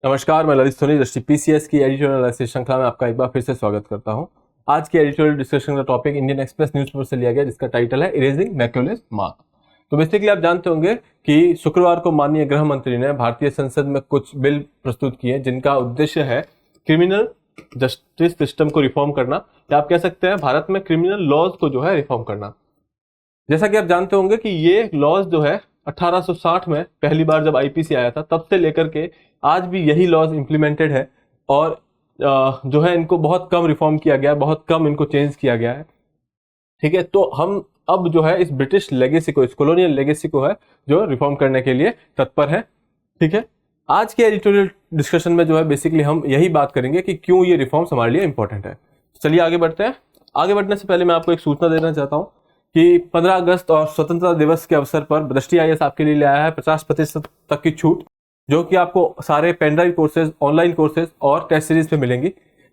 नमस्कार, मैं ललित सोनी दृष्टि पीसीएस की एडिटोरियल एनालिसिस श्रृंखला में आपका एक बार फिर से स्वागत करता हूं। आज की एडिटोरियल डिस्कशन का टॉपिक इंडियन एक्सप्रेस न्यूज़पेपर से लिया गया, जिसका टाइटल है इरेजिंग मैक्यूलेस मार्क। तो बेसिकली आप जानते होंगे कि शुक्रवार को माननीय गृह मंत्री ने भारतीय संसद में कुछ बिल प्रस्तुत किए जिनका उद्देश्य है क्रिमिनल जस्टिस सिस्टम को रिफॉर्म करना, या आप कह सकते हैं भारत में क्रिमिनल लॉज को जो है रिफॉर्म करना। जैसा कि आप जानते होंगे कि ये लॉज जो है 1860 में पहली बार जब आईपीसी आया था, तब से लेकर के आज भी यही लॉज इंप्लीमेंटेड है और जो है इनको बहुत कम रिफॉर्म किया गया है, बहुत कम इनको चेंज किया गया है। ठीक है, तो हम अब जो है इस ब्रिटिश लेगेसी को, इस कॉलोनियल लेगेसी को है जो रिफॉर्म करने के लिए तत्पर है। ठीक है, आज के एडिटोरियल डिस्कशन में जो है बेसिकली हम यही बात करेंगे कि क्यों ये रिफॉर्म्स हमारे लिए इंपॉर्टेंट है। चलिए आगे बढ़ते हैं। आगे बढ़ने से पहले मैं आपको एक सूचना देना चाहता हूँ कि 15 अगस्त और स्वतंत्रता दिवस के अवसर पर दृष्टि आईएएस आपके लिए ले आया है 50% तक की छूट, जो कि आपको सारे पेनड्राइव कोर्सेज, ऑनलाइन कोर्सेज और टेस्ट सीरीज पे मिलेंगी।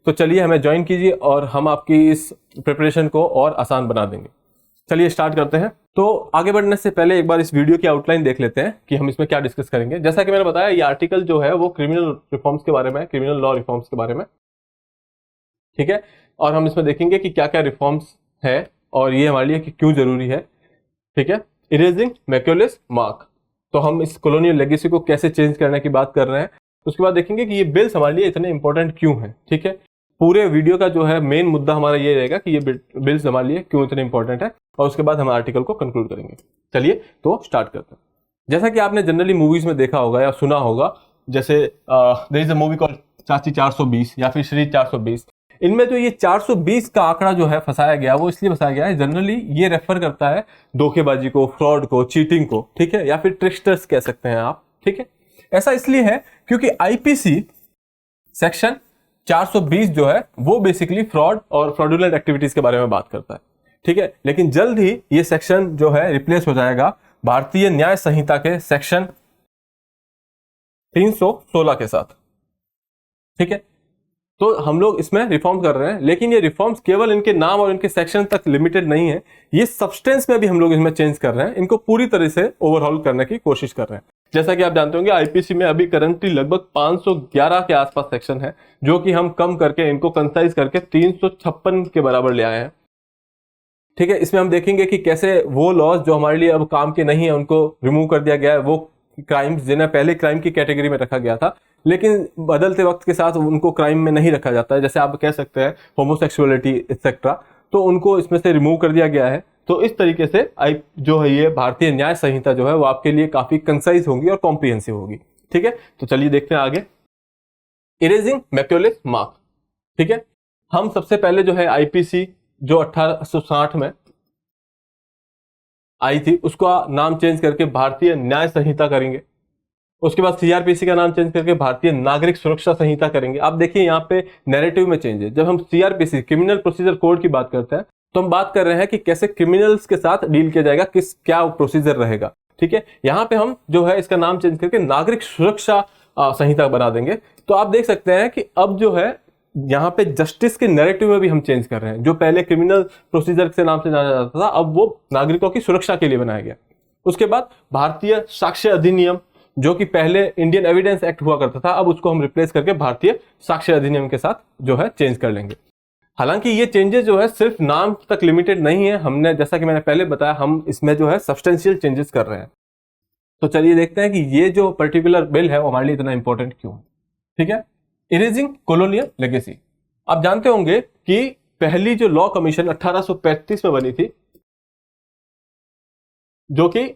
तो चलिए हमें ज्वाइन कीजिए और हम आपकी इस प्रिपरेशन को और आसान बना देंगे। चलिए स्टार्ट करते हैं। तो आगे बढ़ने से पहले एक बार इस वीडियो की आउटलाइन देख लेते हैं कि हम इसमें क्या डिस्कस करेंगे। जैसा कि मैंने बताया, ये आर्टिकल जो है वो क्रिमिनल रिफॉर्म्स के बारे में, क्रिमिनल लॉ रिफॉर्म्स के बारे में। ठीक है, और हम इसमें देखेंगे कि क्या क्या रिफॉर्म्स है और ये हमारे लिए क्यों जरूरी है। ठीक है, इरेजिंग मैक्यूलेस मार्क, तो हम इस कॉलोनियल लेगेसी को कैसे चेंज करने की बात कर रहे हैं। उसके बाद देखेंगे कि ये बिल्स हमारे लिए इतने इंपॉर्टेंट क्यों हैं। ठीक है, पूरे वीडियो का जो है मेन मुद्दा हमारा ये रहेगा कि ये बिल्स हमारे लिए क्यों इतने इंपॉर्टेंट है, और उसके बाद हम आर्टिकल को कंक्लूड करेंगे। चलिए तो स्टार्ट करते हैं। जैसा कि आपने जनरली मूवीज में देखा होगा या सुना होगा, जैसे there is a movie called Chachi 420 या फिर श्री 420। इनमें जो ये 420 का आंकड़ा जो है फंसाया गया, वो इसलिए फंसाया गया है, जनरली ये रेफर करता है धोखेबाजी को, फ्रॉड को, चीटिंग को। ठीक है, या फिर ट्रिक्स्टर्स कह सकते हैं आप। ठीक है, ऐसा इसलिए है क्योंकि आईपीसी सेक्शन 420 जो है वो बेसिकली फ्रॉड और फ्रॉडुलेंट एक्टिविटीज के बारे में बात करता है। ठीक है, लेकिन जल्द ही ये सेक्शन जो है रिप्लेस हो जाएगा भारतीय न्याय संहिता के सेक्शन 316 के साथ। ठीक है, तो हम लोग इसमें रिफॉर्म कर रहे हैं, लेकिन ये रिफॉर्म्स केवल इनके नाम और इनके सेक्शन तक लिमिटेड नहीं है, ये सब्सटेंस में भी हम लोग इसमें चेंज कर रहे हैं, इनको पूरी तरह से ओवरऑल करने की कोशिश कर रहे हैं। जैसा कि आप जानते होंगे, आईपीसी में अभी करंटली लगभग 511 के आसपास सेक्शन है, जो कि हम कम करके इनको कंसाइज करके 356 के बराबर ले आए हैं। ठीक है, इसमें हम देखेंगे कि कैसे वो लॉज जो हमारे लिए अब काम के नहीं है उनको रिमूव कर दिया गया है। वो क्राइम्स जिन्हें पहले क्राइम की कैटेगरी में रखा गया था, लेकिन बदलते वक्त के साथ उनको क्राइम में नहीं रखा जाता है, जैसे आप कह सकते हैं होमोसेक्सुअलिटी एक्सेट्रा, तो उनको इसमें से रिमूव कर दिया गया है। तो इस तरीके से जो है ये भारतीय न्याय संहिता जो है वो आपके लिए काफी कंसाइज होगी और कॉम्प्रिहेंसिव होगी। ठीक है, तो चलिए देखते हैं आगे। Erasing Macaulay's mark. ठीक है, हम सबसे पहले जो है आईपीसी जो 1860 में आई थी उसका नाम चेंज करके भारतीय न्याय संहिता करेंगे। उसके बाद सीआरपीसी का नाम चेंज करके भारतीय नागरिक सुरक्षा संहिता करेंगे। आप देखिए यहाँ पे नैरेटिव में चेंज है। जब हम सीआरपीसी, क्रिमिनल प्रोसीजर कोड की बात करते हैं, तो हम बात कर रहे हैं कि कैसे क्रिमिनल्स के साथ डील किया जाएगा, क्या प्रोसीजर रहेगा। ठीक है, यहाँ पे हम जो है इसका नाम चेंज करके नागरिक सुरक्षा संहिता बना देंगे। तो आप देख सकते हैं कि अब जो है यहाँ पे जस्टिस के नैरेटिव में भी हम चेंज कर रहे हैं। जो पहले क्रिमिनल प्रोसीजर के नाम से जाना जाता था, अब वो नागरिकों की सुरक्षा के लिए बनाया गया। उसके बाद भारतीय साक्ष्य अधिनियम, जो कि पहले इंडियन एविडेंस एक्ट हुआ करता था, अब उसको हम रिप्लेस करके भारतीय साक्ष्य अधिनियम के साथ जो है चेंज कर लेंगे। हालांकि ये चेंजेस जो है सिर्फ नाम तक लिमिटेड नहीं है, हमने जैसा कि मैंने पहले बताया, हम इसमें जो है सब्सटेंशियल चेंजेस कर रहे हैं। तो चलिए देखते हैं कि ये जो पर्टिकुलर बिल है वो हमारे लिए इतना इंपॉर्टेंट क्यों है। ठीक है, इरेजिंग कॉलोनियल लेगेसी। आप जानते होंगे कि पहली जो लॉ कमीशन 1835 में बनी थी, जो कि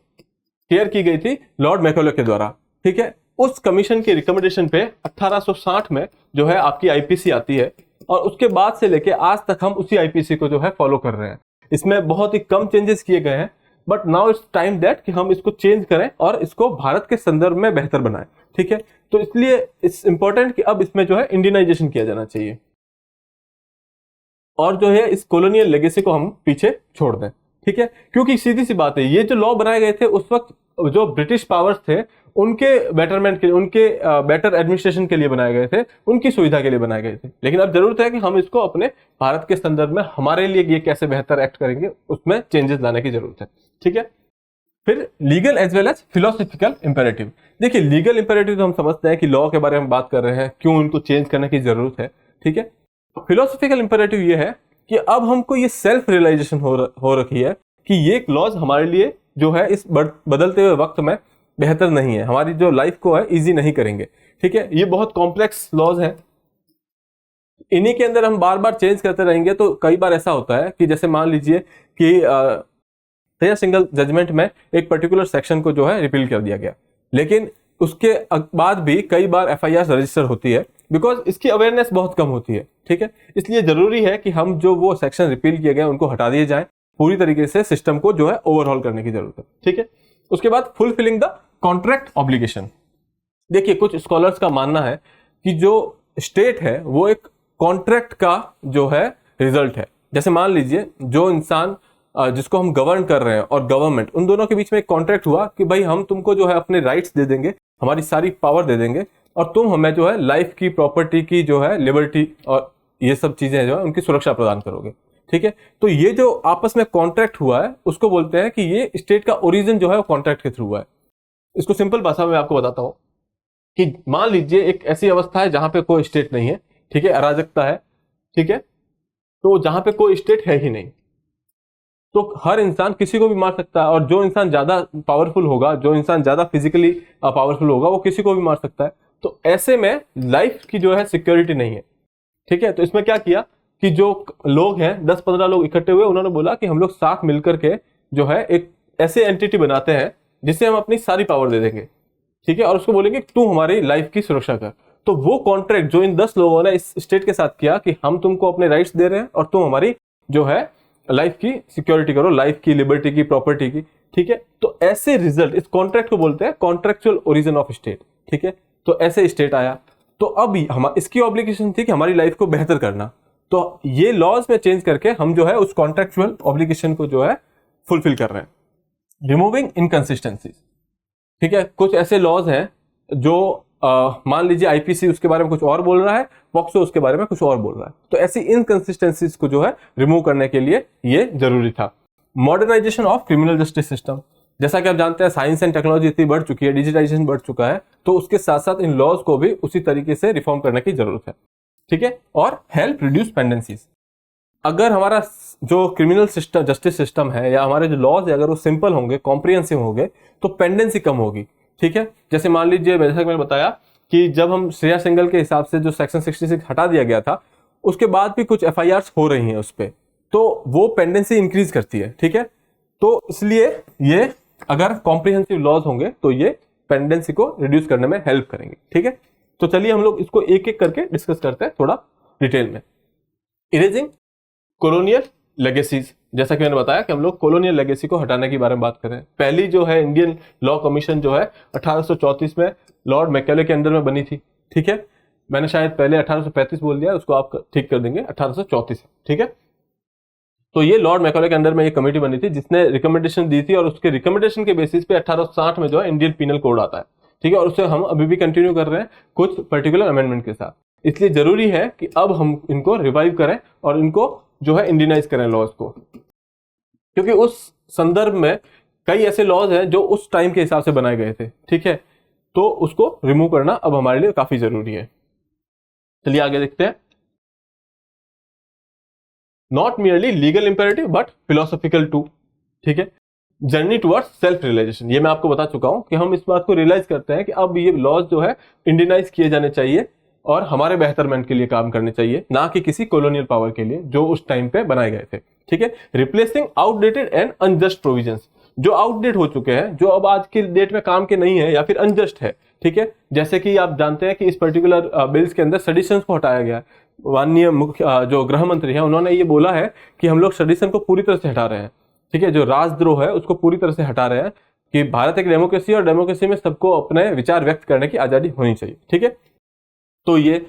चेयर की गई थी लॉर्ड मैकॉले के द्वारा। ठीक है, उस कमीशन की रिकमेंडेशन पे 1860 में जो है आपकी आईपीसी आती है, और उसके बाद से लेके आज तक हम उसी आईपीसी को जो है फॉलो कर रहे हैं। इसमें बहुत ही कम चेंजेस किए गए हैं, but now it's time that कि हम इसको चेंज करें और इसको भारत के संदर्भ में बेहतर बनाएं। ठीक है, तो इसलिए इट्स इंपॉर्टेंट कि अब इसमें जो है इंडियनाइजेशन किया जाना चाहिए, और जो है इस कॉलोनियल लेगेसी को हम पीछे छोड़ दें। ठीक है, क्योंकि सीधी सी बात है, ये जो लॉ बनाए गए थे उस वक्त जो ब्रिटिश पावर्स थे उनके बेटरमेंट के, उनके बेटर एडमिनिस्ट्रेशन के लिए बनाए गए थे, उनकी सुविधा के लिए बनाए गए थे। लेकिन अब जरूरत है कि हम इसको अपने भारत के संदर्भ में हमारे लिए ये कैसे बेहतर एक्ट करेंगे, उसमें चेंजेस लाने की जरूरत है। ठीक है, फिर legal as well as philosophical imperative. देखिए लीगल इंपेरेटिव तो हम समझते हैं कि लॉ के बारे में बात कर रहे हैं, क्यों उनको चेंज करने की जरूरत है, ठीक है। फिलोसॉफिकल इंपेरेटिव ये है कि अब हमको ये सेल्फ रियलाइजेशन हो रखी है कि ये लॉज हमारे लिए जो है इस बदलते हुए वक्त में बेहतर नहीं है, हमारी जो लाइफ को है इजी नहीं करेंगे, ठीक है। ये बहुत कॉम्प्लेक्स लॉज है, इन्हीं के अंदर हम बार बार चेंज करते रहेंगे तो कई बार ऐसा होता है कि जैसे मान लीजिए कि तया सिंगल जजमेंट में एक पर्टिकुलर सेक्शन को जो है रिपील कर दिया गया, लेकिन उसके बाद भी कई बार एफआईआर रजिस्टर होती है, बिकॉज इसकी अवेयरनेस बहुत कम होती है, ठीक है। इसलिए जरूरी है कि हम जो वो सेक्शन रिपील किए गए उनको हटा दिए जाए, पूरी तरीके से सिस्टम को जो है ओवरऑल करने की जरूरत है, ठीक है। उसके बाद फुलफिलिंग द कॉन्ट्रैक्ट ऑब्लिगेशन। देखिए कुछ स्कॉलर्स का मानना है कि जो स्टेट है वो एक कॉन्ट्रैक्ट का जो है रिजल्ट है। जैसे मान लीजिए जो इंसान जिसको हम गवर्न कर रहे हैं और गवर्नमेंट, उन दोनों के बीच में एक कॉन्ट्रैक्ट हुआ कि भाई हम तुमको जो है अपने राइट्स दे देंगे, हमारी सारी पावर दे देंगे और तुम हमें जो है लाइफ की, प्रॉपर्टी की जो है लिबर्टी और ये सब चीजें जो है उनकी सुरक्षा प्रदान करोगे, ठीक है। तो ये जो आपस में कॉन्ट्रैक्ट हुआ है उसको बोलते हैं कि ये स्टेट का ओरिजिन जो है वो कॉन्ट्रैक्ट के थ्रू हुआ है। इसको सिंपल भाषा में आपको बताता हूं कि मान लीजिए एक ऐसी अवस्था है जहां पे कोई स्टेट नहीं है, ठीक है, अराजकता है, ठीक है। तो जहां पे कोई स्टेट है ही नहीं तो हर इंसान किसी को भी मार सकता है, और जो इंसान ज्यादा पावरफुल होगा, जो इंसान ज्यादा फिजिकली पावरफुल होगा, वो किसी को भी मार सकता है। तो ऐसे में लाइफ की जो है सिक्योरिटी नहीं है, ठीक है। तो इसमें क्या किया कि जो लोग हैं 10-15 लोग इकट्ठे हुए, उन्होंने बोला कि हम लोग साथ मिलकर के जो है एक ऐसे एंटिटी बनाते हैं जिससे हम अपनी सारी पावर दे देंगे, ठीक है, और उसको बोलेंगे तू हमारी लाइफ की सुरक्षा कर। तो वो कॉन्ट्रैक्ट जो इन 10 लोगों ने इस स्टेट के साथ किया कि हम तुमको अपने राइट्स दे रहे हैं और तुम हमारी जो है लाइफ की सिक्योरिटी करो, लाइफ की, लिबर्टी की, प्रॉपर्टी की, ठीक है। तो ऐसे रिजल्ट, इस कॉन्ट्रैक्ट को बोलते हैं कॉन्ट्रैक्चुअल ओरिजिन ऑफ स्टेट, ठीक है। तो ऐसे स्टेट आया तो अब हम इसकी ऑब्लिगेशन थी कि हमारी लाइफ को बेहतर करना, तो ये लॉज में चेंज करके हम जो है उस कॉन्ट्रैक्चुअल ऑब्लिगेशन को जो है फुलफिल कर रहे हैं। रिमूविंग इनकंसिस्टेंसीज, ठीक है। कुछ ऐसे लॉज हैं जो मान लीजिए आईपीसी उसके बारे में कुछ और बोल रहा है, पॉक्सो उसके बारे में कुछ और बोल रहा है, तो ऐसी इनकंसिस्टेंसीज को जो है रिमूव करने के लिए ये जरूरी था। Modernisation of criminal justice system, जैसा कि आप जानते हैं साइंस एंड टेक्नोलॉजी इतनी बढ़ चुकी है, डिजिटाइजेशन बढ़ चुका है, तो उसके साथ साथ इन लॉज को भी उसी तरीके से रिफॉर्म करने की जरूरत है, ठीक है। और हेल्प रिड्यूस पेंडेंसीज, अगर हमारा जो क्रिमिनल सिस्टम, जस्टिस सिस्टम है या हमारे जो लॉज है अगर वो सिंपल होंगे, कॉम्प्रिहेंसिव होंगे, तो पेंडेंसी कम होगी, ठीक है। जैसे मान लीजिए जैसा कि मैंने बताया कि जब हम श्रेया सिंगल के हिसाब से जो सेक्शन 66 हटा दिया गया था, उसके बाद भी कुछ एफआईआर्स हो रही हैं उस पर, तो वो पेंडेंसी इंक्रीज करती है, ठीक है। तो इसलिए ये अगर कॉम्प्रिहेंसिव लॉज होंगे तो ये पेंडेंसी को रिड्यूस करने में हेल्प करेंगे, ठीक है। तो चलिए हम लोग इसको एक एक करके डिस्कस करते हैं थोड़ा डिटेल में। इरेजिंग कॉलोनियल लेगेसीज, जैसा कि मैंने बताया कि हम लोग कॉलोनियल लेगेसी को हटाने के बारे में बात कर रहे हैं। पहली जो है इंडियन लॉ कमीशन जो है 1834 में लॉर्ड मैकेले के अंडर में बनी थी, ठीक है। मैंने शायद पहले 1835 बोल दिया, उसको आप ठीक कर देंगे, 1834, ठीक है। तो ये लॉर्ड मैकेले के अंडर में एक कमेटी बनी थी जिसने रिकमेंडेशन दी थी, और उसके रिकमेंडेशन के बेसिस पे 1860 में जो है इंडियन पीनल कोड आता है, ठीक है। और उसे हम अभी भी कंटिन्यू कर रहे हैं कुछ पर्टिकुलर अमेंडमेंट के साथ। इसलिए जरूरी है कि अब हम इनको रिवाइव करें और इनको जो है इंडियनाइज करें लॉज को, क्योंकि उस संदर्भ में कई ऐसे लॉज हैं जो उस टाइम के हिसाब से बनाए गए थे, ठीक है। तो उसको रिमूव करना अब हमारे लिए काफी जरूरी है। चलिए आगे देखते हैं। Not merely legal imperative but philosophical too, ठीक है। जर्नी टुवर्ड्स सेल्फ रियलाइजेशन, ये मैं आपको बता चुका हूं कि हम इस बात को रियलाइज करते हैं कि अब ये लॉज जो है इंडियनाइज किए जाने चाहिए और हमारे बेहतरमेंट के लिए काम करने चाहिए, ना कि किसी कॉलोनियल पावर के लिए जो उस टाइम पे बनाए गए थे, ठीक है। Replacing outdated and unjust provisions, जो आउटडेट हो चुके हैं, जो अब आज की डेट में काम के नहीं है या फिर अनजस्ट है, ठीक है। जैसे कि आप जानते हैं कि इस पर्टिकुलर बिल्स के अंदर सेडिशंस को हटाया गया है। माननीय मुख्य जो गृह मंत्री है उन्होंने ये बोला है कि हम लोग सेडिशन को पूरी तरह से हटा रहे हैं, ठीक है। जो राजद्रोह है उसको पूरी तरह से हटा रहे हैं कि भारत एक डेमोक्रेसी है और डेमोक्रेसी में सबको अपने विचार व्यक्त करने की आजादी होनी चाहिए, ठीक है। तो ये,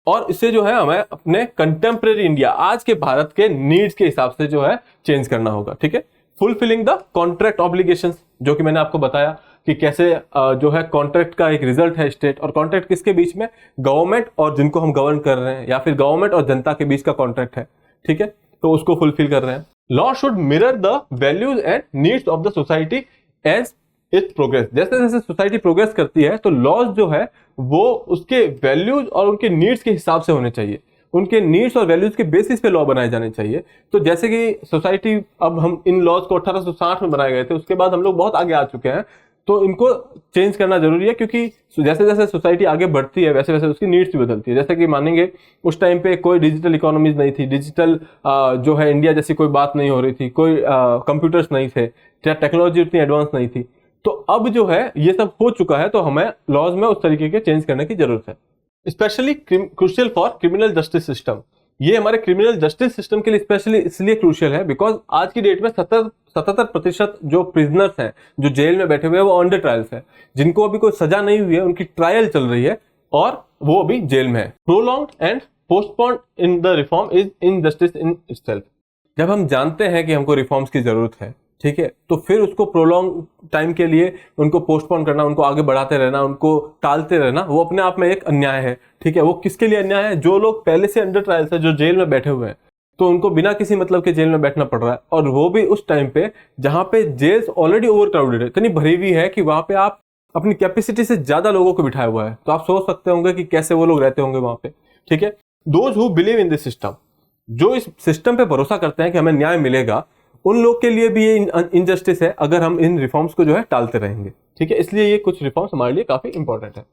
और इससे जो है हमें अपने कंटेम्प्रेरी इंडिया, आज के भारत के नीड्स के हिसाब से जो है चेंज करना होगा, ठीक है। फुलफिलिंग द कॉन्ट्रैक्ट ऑब्लिगेशंस, जो कि मैंने आपको बताया कि कैसे जो है कॉन्ट्रैक्ट का एक रिजल्ट है स्टेट, और कॉन्ट्रैक्ट किसके बीच में, गवर्नमेंट और जिनको हम गवर्न कर रहे हैं, या फिर गवर्नमेंट और जनता के बीच का कॉन्ट्रैक्ट है, ठीक है। तो उसको फुलफिल कर रहे हैं। Law should mirror the values and needs of the society as it progress. जैसे जैसे सोसाइटी प्रोग्रेस करती है तो लॉज जो है वो उसके वैल्यूज और उनके नीड्स के हिसाब से होने चाहिए, उनके नीड्स और वैल्यूज के बेसिस पे लॉ बनाए जाने चाहिए। तो जैसे कि सोसाइटी, अब हम इन लॉज को 1860 में बनाए गए थे, उसके बाद हम लोग बहुत आगे आ चुके हैं, तो इनको चेंज करना जरूरी है, क्योंकि जैसे जैसे सोसाइटी आगे बढ़ती है वैसे वैसे उसकी नीड्स भी बदलती है। जैसे कि मानेंगे उस टाइम पे कोई डिजिटल इकोनॉमीज नहीं थी, डिजिटल जो है इंडिया जैसी कोई बात नहीं हो रही थी, कोई कंप्यूटर्स नहीं थे, टेक्नोलॉजी उतनी एडवांस नहीं थी। तो अब जो है ये सब हो चुका है, तो हमें लॉज में उस तरीके के चेंज करने की जरूरत है। Specially crucial for criminal justice system, ये हमारे क्रिमिनल जस्टिस सिस्टम के लिए स्पेशली इसलिए क्रूशियल है बिकॉज आज की डेट में 77% जो प्रिजनर्स हैं, जो जेल में बैठे हुए हैं, वो अंडर ट्रायल्स है, जिनको अभी कोई सजा नहीं हुई है, उनकी ट्रायल चल रही है और वो अभी जेल में है। Prolonged and postponed in the reform is injustice in itself. जब हम जानते हैं कि हमको रिफॉर्म्स की जरूरत है, ठीक है, तो फिर उसको प्रोलॉन्ग टाइम के लिए उनको पोस्टपोन करना, उनको आगे बढ़ाते रहना, उनको टालते रहना, वो अपने आप में एक अन्याय है। ठीक है, वो किसके लिए अन्याय है? जो लोग पहले से अंडर ट्रायल है, जो जेल में बैठे हुए हैं, तो उनको बिना किसी मतलब के जेल में बैठना पड़ रहा है, और वो भी उस टाइम पे जहां पे जेल्स ऑलरेडी ओवर क्राउडेड है, इतनी भरी हुई है कि वहां पे आप अपनी कैपेसिटी से ज्यादा लोगों को बिठाया हुआ है। तो आप सोच सकते होंगे कि कैसे वो लोग रहते होंगे वहां पे। ठीक है, those who believe in this system, जो इस सिस्टम पे भरोसा करते हैं कि हमें न्याय मिलेगा, उन लोग के लिए भी ये इनजस्टिस है अगर हम इन रिफॉर्म्स को जो है टालते रहेंगे। ठीक है, इसलिए ये कुछ रिफॉर्म्स हमारे लिए काफी इंपॉर्टेंट है।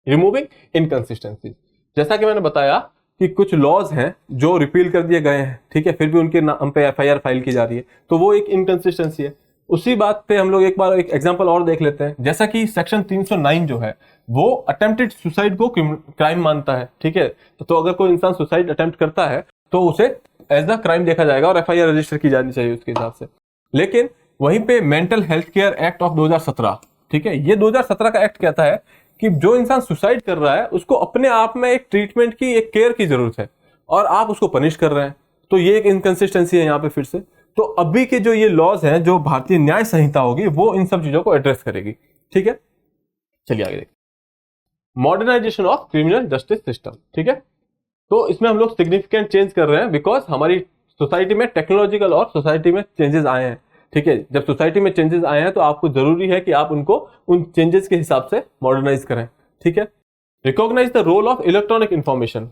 रिमूविंग इनकंसिस्टेंसी, जैसा कि मैंने बताया कि कुछ लॉज हैं जो रिपील कर दिए गए हैं, ठीक है, फिर भी उनके नाम पे एफआईआर फाइल की जा रही है, तो वो एक इनकंसिस्टेंसी है। उसी बात पे हम लोग एक बार एक एग्जांपल और देख लेते हैं। जैसा कि सेक्शन 309 जो है वो अटेम्प्टेड सुसाइड को क्राइम मानता है। ठीक है, तो अगर कोई इंसान सुसाइड अटेम्प्ट करता है तो उसे एज अ क्राइम देखा जाएगा और एफआईआर रजिस्टर की जानी चाहिए उसके हिसाब से। लेकिन वहीं पे mental health care act of 2017, ठीक है, ये 2017 का एक्ट कहता है कि जो इंसान सुसाइड कर रहा है उसको अपने आप में एक ट्रीटमेंट की, एक केयर की जरूरत है, और आप उसको पनिश कर रहे हैं। तो ये एक इनकंसिस्टेंसी है यहाँ पे फिर से। तो अभी के जो ये लॉज हैं, जो भारतीय न्याय संहिता होगी, वो इन सब चीजों को एड्रेस करेगी। ठीक है, चलिए आगे देखिए। Modernisation of criminal justice system, ठीक है, तो इसमें हम लोग सिग्निफिकेंट चेंज कर रहे हैं बिकॉज हमारी सोसाइटी में टेक्नोलॉजिकल और सोसाइटी में चेंजेस आए हैं। ठीक है, जब सोसाइटी में चेंजेस आए हैं तो आपको जरूरी है कि आप उनको उन चेंजेस के हिसाब से मॉडर्नाइज करें। ठीक है, recognise the role of electronic information.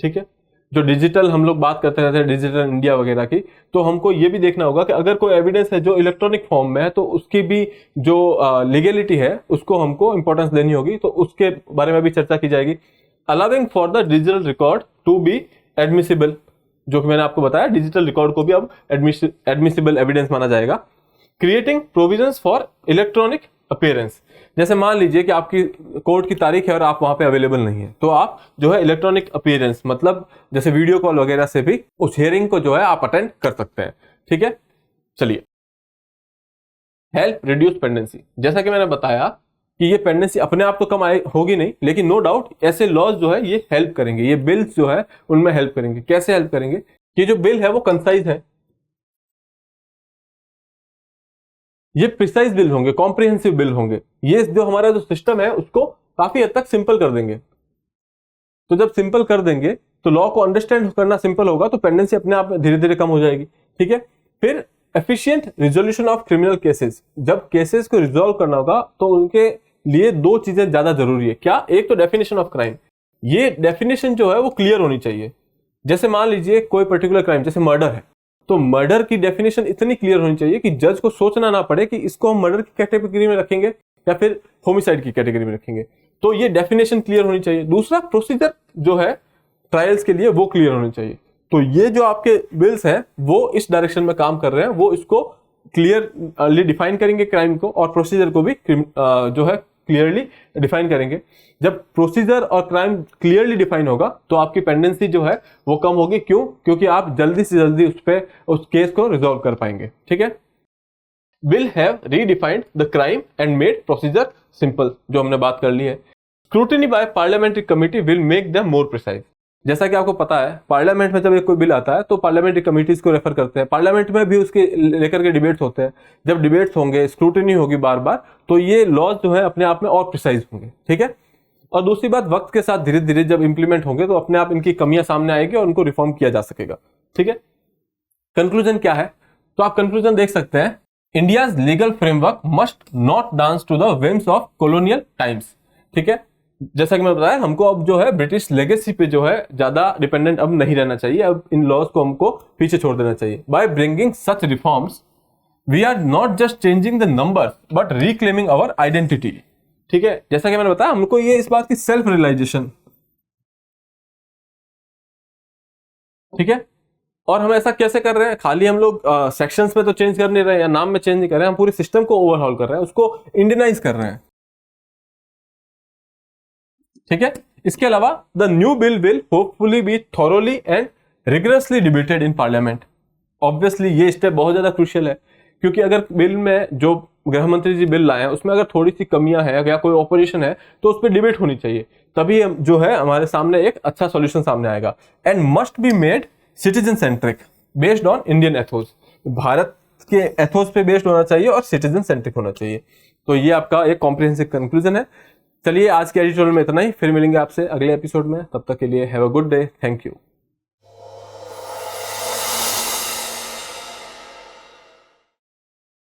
ठीक है, जो डिजिटल हम लोग बात करते रहते हैं, डिजिटल इंडिया वगैरह की, तो हमको ये भी देखना होगा कि अगर कोई एविडेंस है जो इलेक्ट्रॉनिक फॉर्म में है तो उसकी भी जो लीगलिटी है उसको हमको इंपॉर्टेंस देनी होगी, तो उसके बारे में भी चर्चा की जाएगी। Allowing for the digital record to be admissible, जो कि मैंने आपको बताया, डिजिटल रिकॉर्ड को भी अब एडमिसिबल एविडेंस माना जाएगा। Creating provisions for electronic appearance, जैसे मान लीजिए कि आपकी कोर्ट की तारीख है और आप वहां पे अवेलेबल नहीं है, तो आप जो है इलेक्ट्रॉनिक अपीयरेंस, मतलब जैसे वीडियो कॉल वगैरह से भी उस हियरिंग को जो है आप अटेंड कर सकते हैं। ठीक है, चलिए। हेल्प रिड्यूस पेंडेंसी, जैसा कि मैंने बताया कि ये पेंडेंसी अपने आप तो कम होगी नहीं, लेकिन नो डाउट ऐसे लॉज जो है ये हेल्प करेंगे, ये बिल्स जो है उनमें हेल्प करेंगे। कैसे हेल्प करेंगे? ये जो बिल है वो कंसाइज है, ये प्रिसाइज बिल होंगे, कॉम्प्रिहेंसिव बिल होंगे। ये जो हमारा जो सिस्टम है उसको काफी हद तक सिंपल कर देंगे। तो जब सिंपल कर देंगे तो लॉ को अंडरस्टैंड करना सिंपल होगा, तो पेंडेंसी अपने आप धीरे धीरे कम हो जाएगी। ठीक है, फिर efficient resolution of criminal cases, जब केसेस को रिजोल्व करना होगा तो उनके लिए दो चीजें ज्यादा जरूरी है। क्या? एक तो डेफिनेशन ऑफ क्राइम, ये डेफिनेशन जो है वो क्लियर होनी चाहिए। जैसे मान लीजिए कोई पर्टिकुलर क्राइम जैसे मर्डर है, तो मर्डर की डेफिनेशन इतनी क्लियर होनी चाहिए कि जज को सोचना ना पड़े कि इसको हम मर्डर की कैटेगरी में रखेंगे या फिर होमिसाइड की कैटेगरी में रखेंगे। तो ये डेफिनेशन क्लियर होनी चाहिए। दूसरा, प्रोसीजर जो है ट्रायल्स के लिए वो क्लियर होनी चाहिए। तो ये जो आपके बिल्स हैं वो इस डायरेक्शन में काम कर रहे हैं, वो इसको क्लियरली डिफाइन करेंगे क्राइम को, और प्रोसीजर को भी जो है क्लियरली डिफाइन करेंगे। जब प्रोसीजर और क्राइम क्लियरली डिफाइन होगा तो आपकी पेंडेंसी जो है वो कम होगी। क्यों? क्योंकि आप जल्दी से जल्दी उस केस को रिजॉल्व कर पाएंगे। ठीक है, will have redefined the crime and made procedure simple, जो हमने बात कर ली है। Scrutiny by parliamentary committee will make them more precise, जैसा कि आपको पता है पार्लियामेंट में जब एक कोई बिल आता है तो पार्लियामेंट्री कमिटीज को रेफर करते हैं, पार्लियामेंट में भी उसके लेकर के डिबेट्स होते हैं। जब डिबेट्स होंगे, स्क्रूटिनी होगी बार बार, तो ये लॉज जो है अपने आप में और प्रिसाइज होंगे। ठीक है, और दूसरी बात, वक्त के साथ धीरे धीरे जब इंप्लीमेंट होंगे तो अपने आप इनकी कमियां सामने आएगी और उनको रिफॉर्म किया जा सकेगा। ठीक है, कंक्लूजन क्या है? तो आप कंक्लूजन देख सकते हैं India's legal framework must not dance to the whims of colonial times. ठीक है, जैसा कि मैं बताया, हमको अब जो है ब्रिटिश लेगेसी पे जो है ज्यादा डिपेंडेंट अब नहीं रहना चाहिए, अब इन लॉज को हमको पीछे छोड़ देना चाहिए। By bringing such reforms we are not just changing the numbers but reclaiming our identity. ठीक है, जैसा कि मैंने बताया, हमको ये इस बात की सेल्फ रियलाइजेशन, ठीक है, और हम ऐसा कैसे कर रहे हैं, खाली हम लोग सेक्शंस में तो चेंज कर नहीं रहे हैं या नाम में चेंज नहीं कर रहे हैं, हम पूरे सिस्टम को ओवरहॉल कर रहे हैं, उसको इंडियनाइज कर रहे हैं। ठीक है, इसके अलावा the new bill will hopefully be thoroughly and rigorously debated in parliament. Obviously ये स्टेप बहुत ज्यादा क्रूशियल है, क्योंकि अगर बिल में जो गृह मंत्री जी बिल लाए हैं उसमें अगर थोड़ी सी कमियां है या कोई ऑपोजिशन है तो उस पर डिबेट होनी चाहिए, तभी जो है हमारे सामने एक अच्छा सॉल्यूशन सामने आएगा। And must be made citizen centric based on Indian Athos. Bharat के एथोस पे बेस्ड होना चाहिए और सिटीजन सेंट्रिक होना चाहिए। तो ये आपका एक कॉम्प्रिहेंसिव कंक्लूजन है। चलिए, आज के एडिटोरियल में इतना ही, फिर मिलेंगे आपसे अगले एपिसोड में। तब तक के लिए have a good day, thank you.